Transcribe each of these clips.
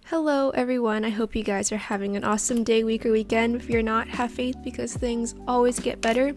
Hello everyone, I hope you guys are having an awesome day, week, or weekend. If you're not, have faith because things always get better.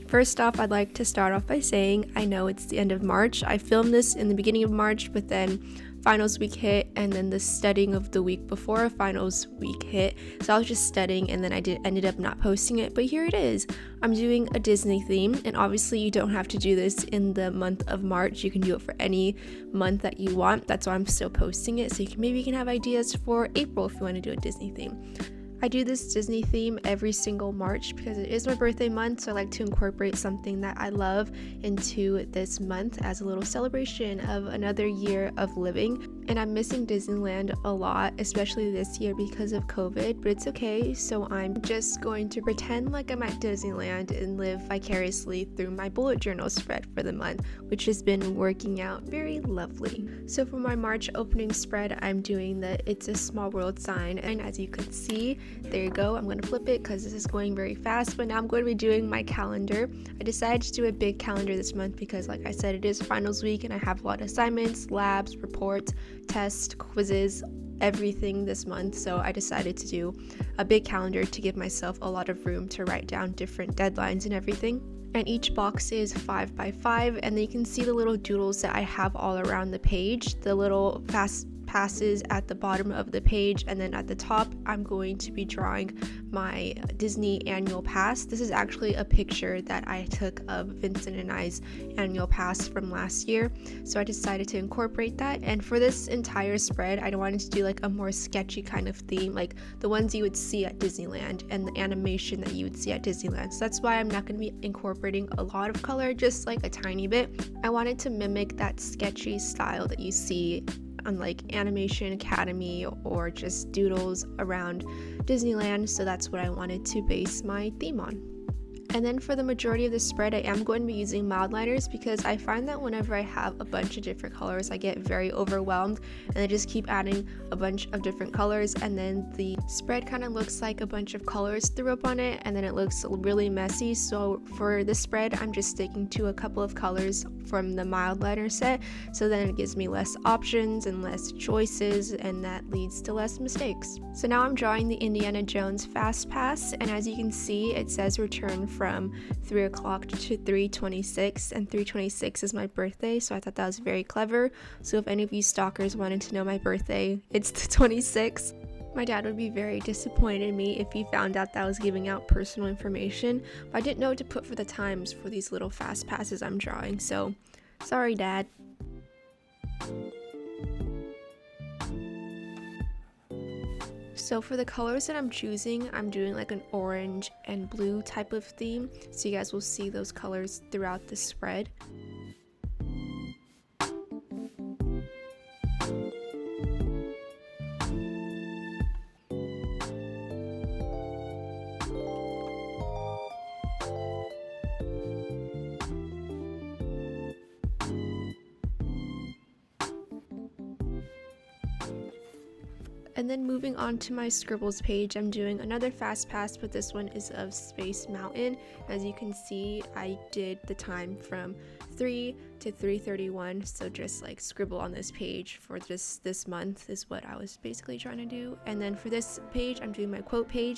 First off, I'd like to start off by saying I know it's the end of March. I filmed this in the beginning of March, but then finals week hit and then the studying of the week before finals week hit. So I was just studying and then I ended up not posting it, but here it is. I'm doing a Disney theme, and obviously you don't have to do this in the month of March. You can do it for any month that you want. That's why I'm still posting it, so maybe you can have ideas for April if you want to do a Disney theme. I do this Disney theme every single March because it is my birthday month, so I like to incorporate something that I love into this month as a little celebration of another year of living. And I'm missing Disneyland a lot, especially this year because of COVID, but it's okay. So I'm just going to pretend like I'm at Disneyland and live vicariously through my bullet journal spread for the month, which has been working out very lovely. So for my March opening spread, I'm doing the It's a Small World sign, and as you can see, there you go. I'm going to flip it because this is going very fast, but now I'm going to be doing my calendar. I decided to do a big calendar this month because, like I said, it is finals week and I have a lot of assignments, labs, reports, tests, quizzes, everything this month. So I decided to do a big calendar to give myself a lot of room to write down different deadlines and everything. And each box is 5 by 5, and then you can see the little doodles that I have all around the page, the little fast passes at the bottom of the page, and then at the top I'm going to be drawing my Disney annual pass. This is actually a picture that I took of Vincent and I's annual pass from last year, so I decided to incorporate that. And for this entire spread, I wanted to do like a more sketchy kind of theme, like the ones you would see at Disneyland and the animation that you would see at Disneyland. So that's why I'm not going to be incorporating a lot of color, just like a tiny bit. I wanted to mimic that sketchy style that you see on like Animation Academy or just doodles around Disneyland, so that's what I wanted to base my theme on. And then for the majority of the spread, I am going to be using mild liners because I find that whenever I have a bunch of different colors, I get very overwhelmed and I just keep adding a bunch of different colors, and then the spread kind of looks like a bunch of colors threw up on it and then it looks really messy. So for this spread, I'm just sticking to a couple of colors from the mild liner set, so then it gives me less options and less choices, and that leads to less mistakes. So now I'm drawing the Indiana Jones Fast Pass, and as you can see, it says return from 3 o'clock to 3:26, and 3:26 is my birthday, so I thought that was very clever. So if any of you stalkers wanted to know my birthday, it's the 26th. My dad would be very disappointed in me if he found out that I was giving out personal information, but I didn't know what to put for the times for these little fast passes I'm drawing, so sorry, Dad. So for the colors that I'm choosing, I'm doing like an orange and blue type of theme, so you guys will see those colors throughout the spread. And then moving on to my Scribbles page, I'm doing another fast pass, but this one is of Space Mountain. As you can see, I did the time from 3 to 3:31, so just like scribble on this page for this month is what I was basically trying to do. And then for this page, I'm doing my quote page.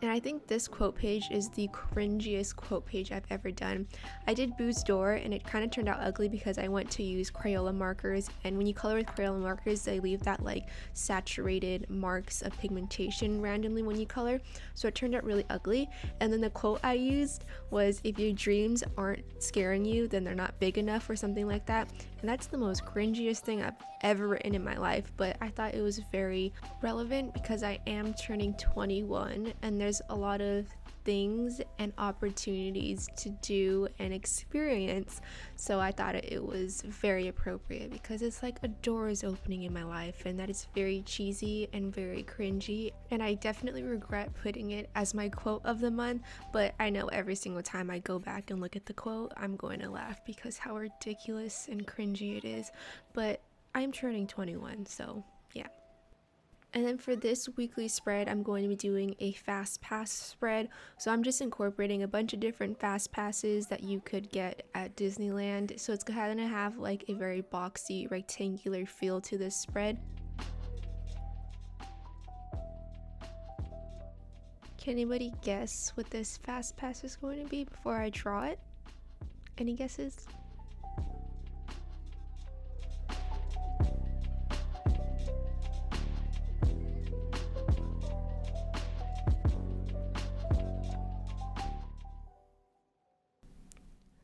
And I think this quote page is the cringiest quote page I've ever done. I did Boo's Door and it kind of turned out ugly because I went to use Crayola markers, and when you color with Crayola markers, they leave that like saturated marks of pigmentation randomly when you color, so it turned out really ugly. And then the quote I used was, if your dreams aren't scaring you, then they're not big enough, or something like that. And that's the most cringiest thing I've ever written in my life, but I thought it was very relevant because I am turning 21 and there's a lot of things and opportunities to do and experience, so I thought it was very appropriate because it's like a door is opening in my life, and that is very cheesy and very cringy, and I definitely regret putting it as my quote of the month. But I know every single time I go back and look at the quote, I'm going to laugh because how ridiculous and cringy it is. But I'm turning 21, so yeah. And then for this weekly spread, I'm going to be doing a fast pass spread. So I'm just incorporating a bunch of different fast passes that you could get at Disneyland. So it's going to have like a very boxy, rectangular feel to this spread. Can anybody guess what this fast pass is going to be before I draw it? Any guesses?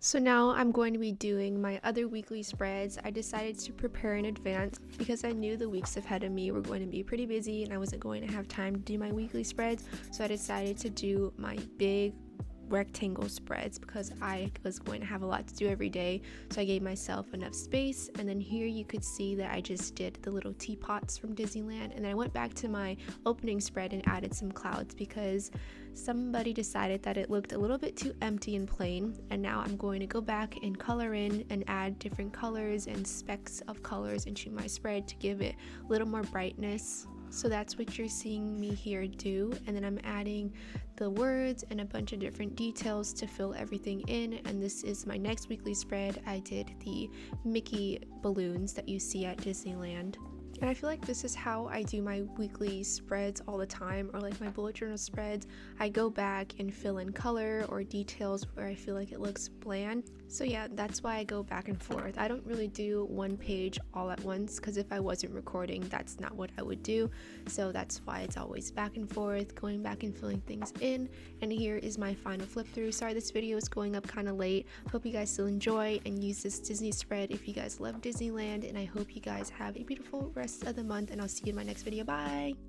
So now I'm going to be doing my other weekly spreads. I decided to prepare in advance because I knew the weeks ahead of me were going to be pretty busy and I wasn't going to have time to do my weekly spreads. So I decided to do my big rectangle spreads because I was going to have a lot to do every day, so I gave myself enough space. And then here you could see that I just did the little teapots from Disneyland, and then I went back to my opening spread and added some clouds because somebody decided that it looked a little bit too empty and plain, and now I'm going to go back and color in and add different colors and specks of colors into my spread to give it a little more brightness. So that's what you're seeing me here do, and then I'm adding the words and a bunch of different details to fill everything in. And this is my next weekly spread. I did the Mickey balloons that you see at Disneyland. And I feel like this is how I do my weekly spreads all the time, or like my bullet journal spreads. I go back and fill in color or details where I feel like it looks bland. So yeah, that's why I go back and forth. I don't really do one page all at once because if I wasn't recording, that's not what I would do. So that's why it's always back and forth, going back and filling things in. And here is my final flip through. Sorry this video is going up kind of late. Hope you guys still enjoy and use this Disney spread if you guys love Disneyland, and I hope you guys have a beautiful rest of the month, and I'll see you in my next video. Bye!